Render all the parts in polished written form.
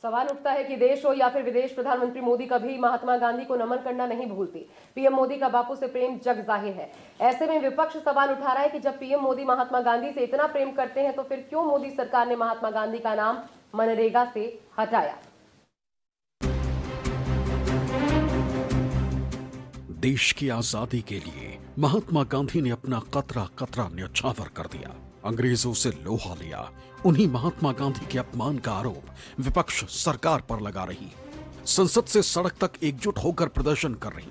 सवाल उठता है कि देश हो या फिर विदेश, प्रधानमंत्री मोदी कभी महात्मा गांधी को नमन करना नहीं भूलते। पीएम मोदी का बापू से प्रेम जग जाहिर है। ऐसे में विपक्ष सवाल उठा रहा है कि जब पीएम मोदी महात्मा गांधी से इतना प्रेम करते हैं तो फिर क्यों मोदी सरकार ने महात्मा गांधी का नाम मनरेगा से हटाया। देश की आजादी के लिए महात्मा गांधी ने अपना कतरा कतरा न्यौछावर कर दिया, अंग्रेजों से लोहा लिया। उन्हीं महात्मा गांधी के अपमान का आरोप विपक्ष सरकार पर लगा रही, संसद से सड़क तक एकजुट होकर प्रदर्शन कर रही।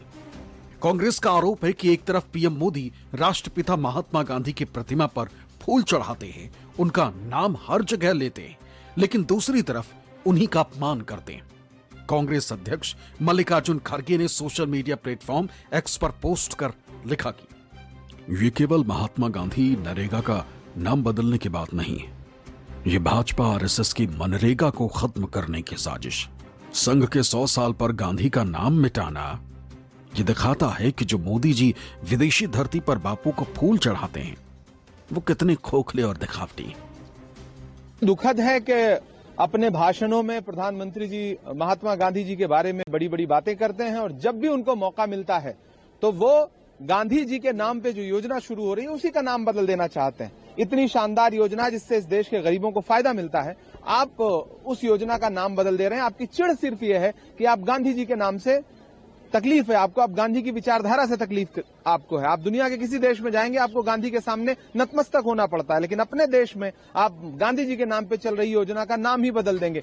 कांग्रेस का आरोप है कि एक तरफ पीएम मोदी राष्ट्रपिता महात्मा गांधी की प्रतिमा पर फूल चढ़ाते हैं, उनका नाम हर जगह लेते हैं, लेकिन दूसरी तरफ उन्हीं का अपमान करते हैं। कांग्रेस अध्यक्ष मल्लिकार्जुन खड़गे ने सोशल मीडिया प्लेटफॉर्म एक्स पर पोस्ट कर लिखा कि ये केवल महात्मा गांधी नरेगा का नाम बदलने की बात नहीं, ये भाजपा आरएसएस की मनरेगा को खत्म करने की साजिश। संघ के 100 साल पर गांधी का नाम मिटाना ये दिखाता है कि जो मोदी जी विदेशी धरती पर बापू को फूल चढ़ाते हैं वो कितने खोखले और दिखावटी। दुखद है कि अपने भाषणों में प्रधानमंत्री जी महात्मा गांधी जी के बारे में बड़ी बड़ी बातें करते हैं और जब भी उनको मौका मिलता है तो वो गांधी जी के नाम पे जो योजना शुरू हो रही है उसी का नाम बदल देना चाहते हैं। इतनी शानदार योजना जिससे इस देश के गरीबों को फायदा मिलता है, आप उस योजना का नाम बदल दे रहे हैं। आपकी चिढ़ सिर्फ ये है कि आप गांधी जी के नाम से तकलीफ है आपको, आप गांधी की विचारधारा से तकलीफ आपको है। आप दुनिया के किसी देश में जाएंगे आपको गांधी के सामने नतमस्तक होना पड़ता है, लेकिन अपने देश में आप गांधी जी के नाम पे चल रही योजना का नाम ही बदल देंगे।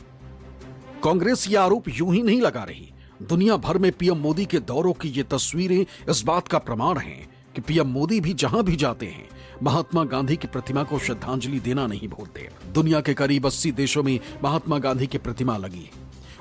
कांग्रेस ये आरोप यूं ही नहीं लगा रही। दुनिया भर में पीएम मोदी के दौरों की ये तस्वीरें इस बात का प्रमाण हैं कि पीएम मोदी भी जहां भी जाते हैं महात्मा गांधी की प्रतिमा को श्रद्धांजलि देना नहीं भूलते। दुनिया के करीब 80 देशों में महात्मा गांधी की प्रतिमा लगी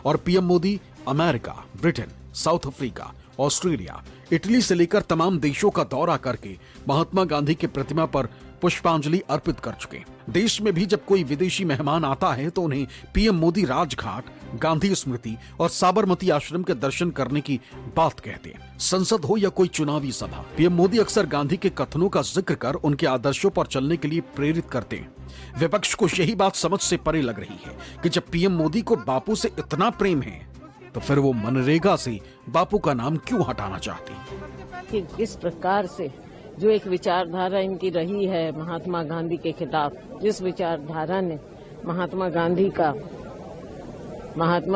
और PM Modi America, Britain, south Africa, Australia, Italy से लेकर तमाम देशों का दौरा करके महात्मा गांधी की प्रतिमा पर पुष्पांजलि अर्पित कर चुके। देश में भी जब कोई विदेशी मेहमान आता है तो उन्हें पीएम मोदी राजघाट, गांधी स्मृति और साबरमती आश्रम के दर्शन करने की बात कहते हैं। संसद हो या कोई चुनावी सभा, पीएम मोदी अक्सर गांधी के कथनों का जिक्र कर उनके आदर्शों पर चलने के लिए प्रेरित करते हैं। विपक्ष को यही बात समझ से परे लग रही है कि जब पीएम मोदी को बापू से इतना प्रेम है तो फिर वो मनरेगा से बापू का नाम क्यों हटाना चाहती। इस प्रकार से जो एक विचारधारा इनकी रही है महात्मा गांधी के खिलाफ, जिस विचारधारा ने महात्मा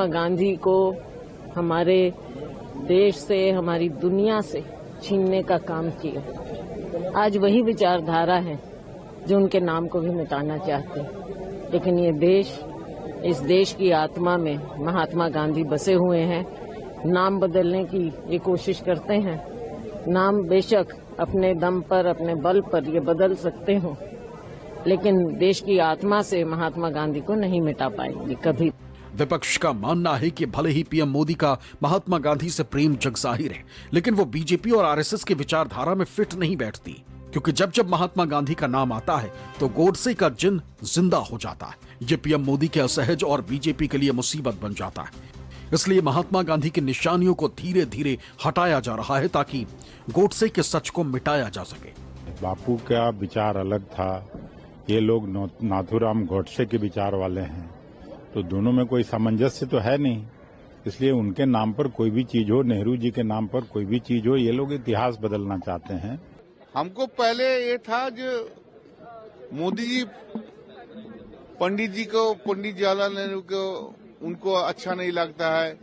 गांधी को हमारे देश से, हमारी दुनिया से छीनने का काम किया, आज वही विचारधारा है जो उनके नाम को भी मिटाना चाहते हैं। लेकिन ये देश, इस देश की आत्मा में महात्मा गांधी बसे हुए हैं। नाम बदलने की ये कोशिश करते हैं। नाम बेशक अपने दम पर, अपने बल पर ये बदल सकते हो, लेकिन देश की आत्मा से महात्मा गांधी को नहीं मिटा पाएंगे कभी। विपक्ष का मानना है कि भले ही पीएम मोदी का महात्मा गांधी से प्रेम जगजाहिर है, लेकिन वो बीजेपी और आरएसएस की विचारधारा में फिट नहीं बैठती, क्योंकि जब जब महात्मा गांधी का नाम आता है तो गोडसे का जिन जिंदा हो जाता है। ये पीएम मोदी के असहज और बीजेपी के लिए मुसीबत बन जाता है। इसलिए महात्मा गांधी की निशानियों को धीरे धीरे हटाया जा रहा है ताकि गोडसे के सच को मिटाया जा सके। बापू का विचार अलग था, ये लोग नाथूराम गोडसे के विचार वाले हैं, तो दोनों में कोई सामंजस्य तो है नहीं। इसलिए उनके नाम पर कोई भी चीज हो, नेहरू जी के नाम पर कोई भी चीज हो, ये लोग इतिहास बदलना चाहते हैं। हमको पहले ये था जो मोदी जी पंडित जवाहरलाल नेहरू को उनको अच्छा नहीं लगता है,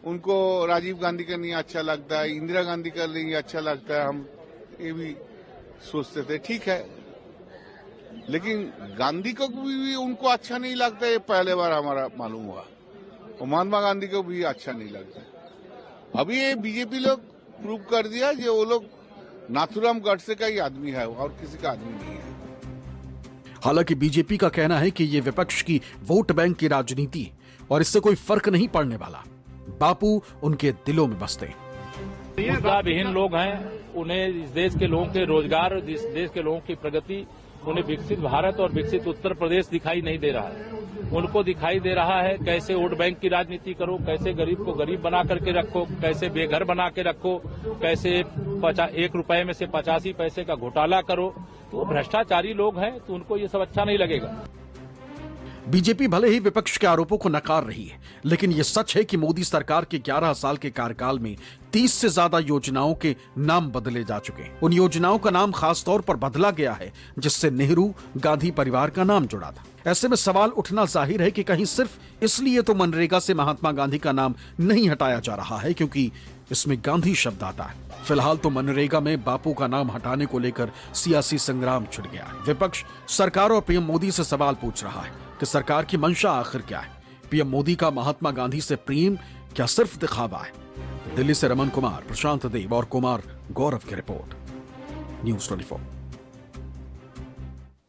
उनको राजीव गांधी का नहीं अच्छा लगता है, इंदिरा गांधी का नहीं अच्छा लगता है। हम ये भी सोचते थे, ठीक है, लेकिन गांधी को भी उनको अच्छा नहीं लगता। ये पहले बार हमारा मालूम हुआ। और महात्मा गांधी को भी अच्छा नहीं लगता। अभी ये बीजेपी लोग प्रूव कर दिया जो वो लोग नाथूराम गोडसे का ही आदमी है और किसी का आदमी नहीं है। हालांकि बीजेपी का कहना है कि ये विपक्ष की वोट बैंक की राजनीति और इससे कोई फर्क नहीं पड़ने वाला। बापू उनके दिलों में बसते। मुद्दा विहीन लोग हैं, उन्हें इस देश के लोगों के रोजगार, इस देश के लोगों की प्रगति, उन्हें विकसित भारत और विकसित उत्तर प्रदेश दिखाई नहीं दे रहा है। उनको दिखाई दे रहा है कैसे वोट बैंक की राजनीति करो, कैसे गरीब को गरीब बना करके रखो, कैसे बेघर बना के रखो, कैसे 1 रुपए में से 85 पैसे का घोटाला करो। तो भ्रष्टाचारी लोग हैं, तो उनको ये सब अच्छा नहीं लगेगा। बीजेपी भले ही विपक्ष के आरोपों को नकार रही है, लेकिन यह सच है कि मोदी सरकार के 11 साल के कार्यकाल में 30 से ज्यादा योजनाओं के नाम बदले जा चुके हैं। उन योजनाओं का नाम खास तौर पर बदला गया है जिससे नेहरू गांधी परिवार का नाम जुड़ा था। ऐसे में सवाल उठना जाहिर है कि कहीं सिर्फ इसलिए तो मनरेगा से महात्मा गांधी का नाम नहीं हटाया जा रहा है क्योंकि इसमें गांधी शब्द आता है। फिलहाल तो मनरेगा में बापू का नाम हटाने को लेकर सियासी संग्राम छिड़ गया है। विपक्ष सरकार और पीएम मोदी से सवाल पूछ रहा है कि सरकार की मंशा आखिर क्या है। पीएम मोदी का महात्मा गांधी से प्रेम क्या सिर्फ दिखावा है? दिल्ली से रमन कुमार, प्रशांत देव और कुमार गौरव की रिपोर्ट, न्यूज़ 24।